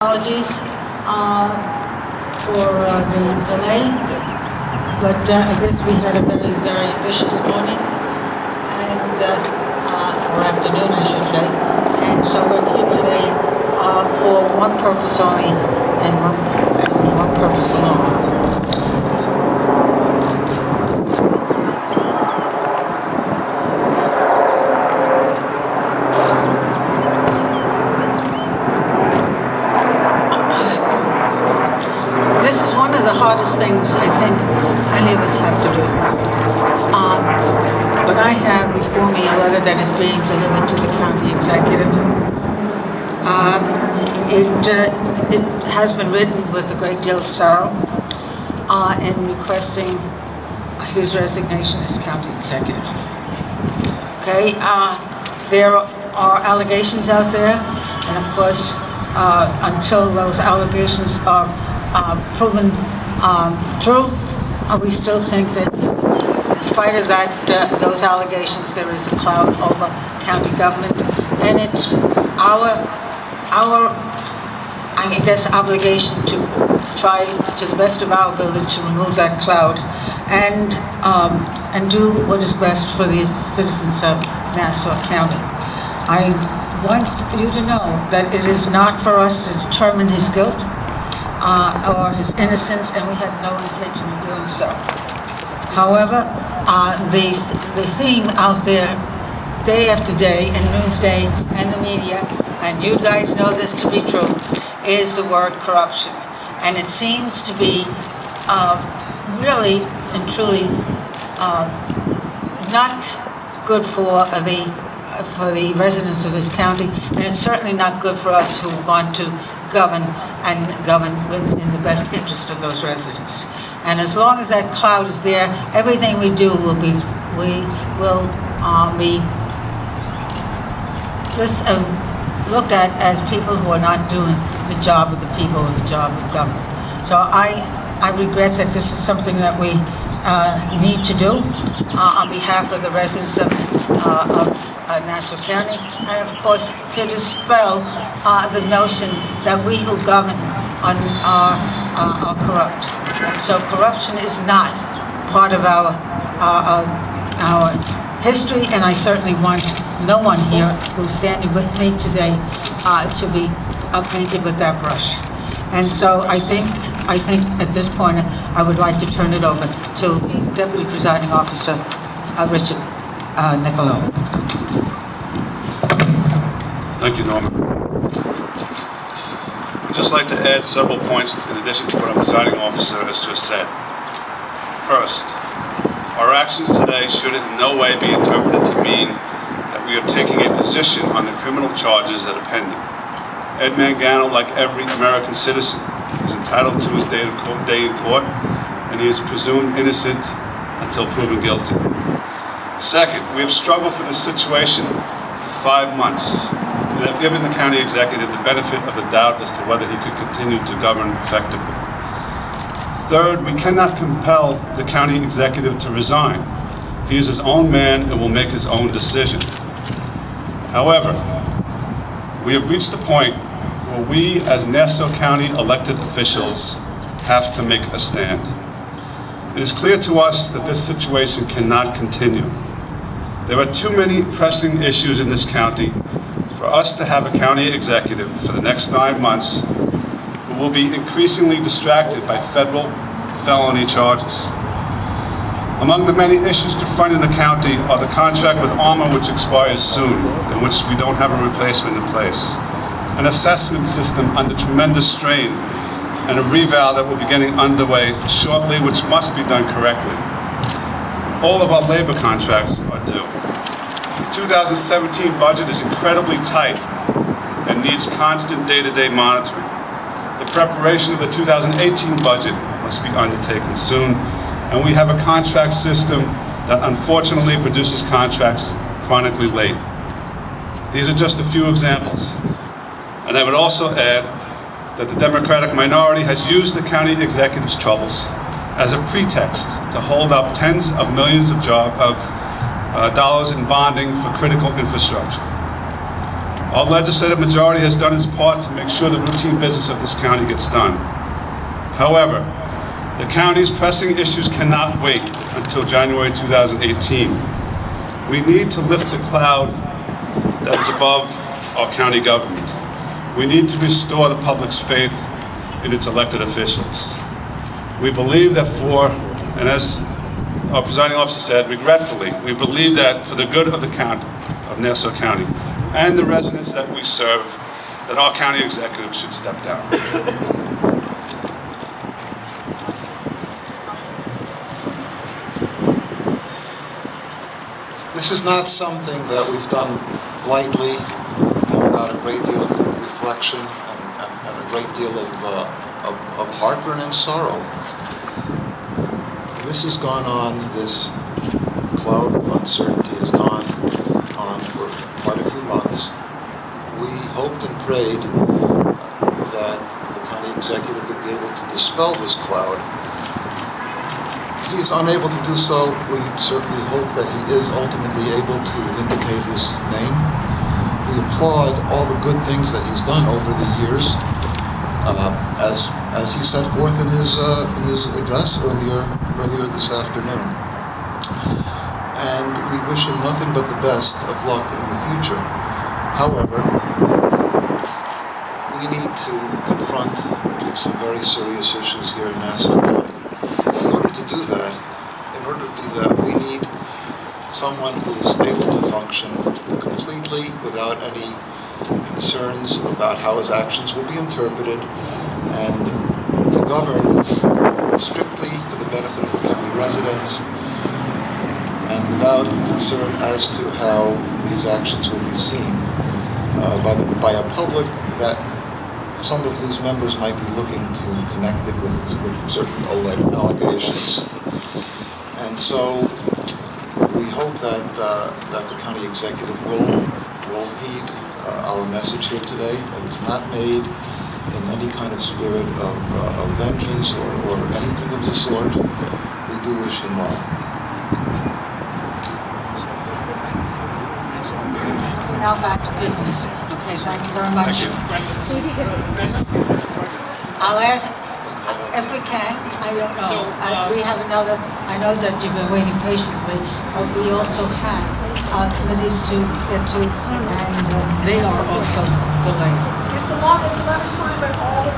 Apologies for the delay, but I guess we had a very, very ambitious morning and or afternoon, I should say. And so we're here today for one purpose only and one purpose alone. This is one of the hardest things I think any of us have to do. But I have before me a letter that is being delivered to the county executive. It has been written with a great deal of sorrow in requesting his resignation as county executive. Okay, there are allegations out there, and of course, until those allegations are proven true, we still think that in spite of that, those allegations, there is a cloud over county government, and it's our I guess obligation to try to the best of our ability to remove that cloud and do what is best for the citizens of Nassau County. I want you to know that it is not for us to determine his guilt or his innocence, and we have no intention of doing so. However, the theme out there day after day in Newsday and the media, and you guys know this to be true, is the word corruption. And it seems to be really and truly not good for the residents of this county, and it's certainly not good for us who want to govern in the best interest of those residents. And as long as that cloud is there, everything we do will be looked at as people who are not doing the job of the people or the job of government. So I regret that this is something that we need to do on behalf of the residents of Nassau County, and of course to dispel the notion that we who govern are corrupt. And so corruption is not part of our history, and I certainly want no one here who's standing with me today to be painted with that brush. And so I think at this point I would like to turn it over to the Deputy Presiding Officer, Richard Niccolo. Thank you, Norman. I'd just like to add several points in addition to what our presiding officer has just said. First, our actions today should in no way be interpreted to mean that we are taking a position on the criminal charges that are pending. Ed Mangano, like every American citizen, is entitled to his day in court, and he is presumed innocent until proven guilty. Second, we have struggled for this situation for 5 months and have given the county executive the benefit of the doubt as to whether he could continue to govern effectively. Third, we cannot compel the county executive to resign. He is his own man and will make his own decision. However, we have reached the point where we as Nassau County elected officials have to make a stand. It is clear to us that this situation cannot continue. There are too many pressing issues in this county for us to have a county executive for the next 9 months who will be increasingly distracted by federal felony charges. Among the many issues confronting the county are the contract with Armor, which expires soon, in which we don't have a replacement in place, an assessment system under tremendous strain, and a reval that will be getting underway shortly, which must be done correctly. All of our labor contracts are due. The 2017 budget is incredibly tight and needs constant day-to-day monitoring. The preparation of the 2018 budget must be undertaken soon, and we have a contract system that unfortunately produces contracts chronically late. These are just a few examples. And I would also add that the Democratic minority has used the county executive's troubles as a pretext to hold up tens of millions of dollars in bonding for critical infrastructure. Our legislative majority has done its part to make sure the routine business of this county gets done. However, the county's pressing issues cannot wait until January 2018. We need to lift the cloud that is above our county government. We need to restore the public's faith in its elected officials. We believe that and as our presiding officer said, regretfully, we believe that for the good of the county, of Nassau County, and the residents that we serve, that our county executive should step down. This is not something that we've done lightly and without a great deal of reflection and a great deal of heartburn and sorrow. This has gone on, this cloud of uncertainty has gone on for quite a few months. We hoped and prayed that the county executive would be able to dispel this cloud. If he's unable to do so, we certainly hope that he is ultimately able to vindicate his name. We applaud all the good things that he's done over the years, as he set forth in his address earlier this afternoon. And we wish him nothing but the best of luck in the future. However, we need to confront some very serious issues here in Nassau County. In order to do that, we need someone who is able to function completely without any concerns about how his actions will be interpreted, and to govern strictly for the benefit of the county residents and without concern as to how these actions will be seen by a public that some of whose members might be looking to connect it with certain allegations. And so we hope that the county executive will heed our message here today, that it's not made in any kind of spirit of vengeance or anything of the sort. We do wish him well. Now back to business. Okay, thank you very much. I'll ask, if we can, I don't know. We have another, I know that you've been waiting patiently, but we also have committees to get to, and they are also delayed. It's a letter signed by all the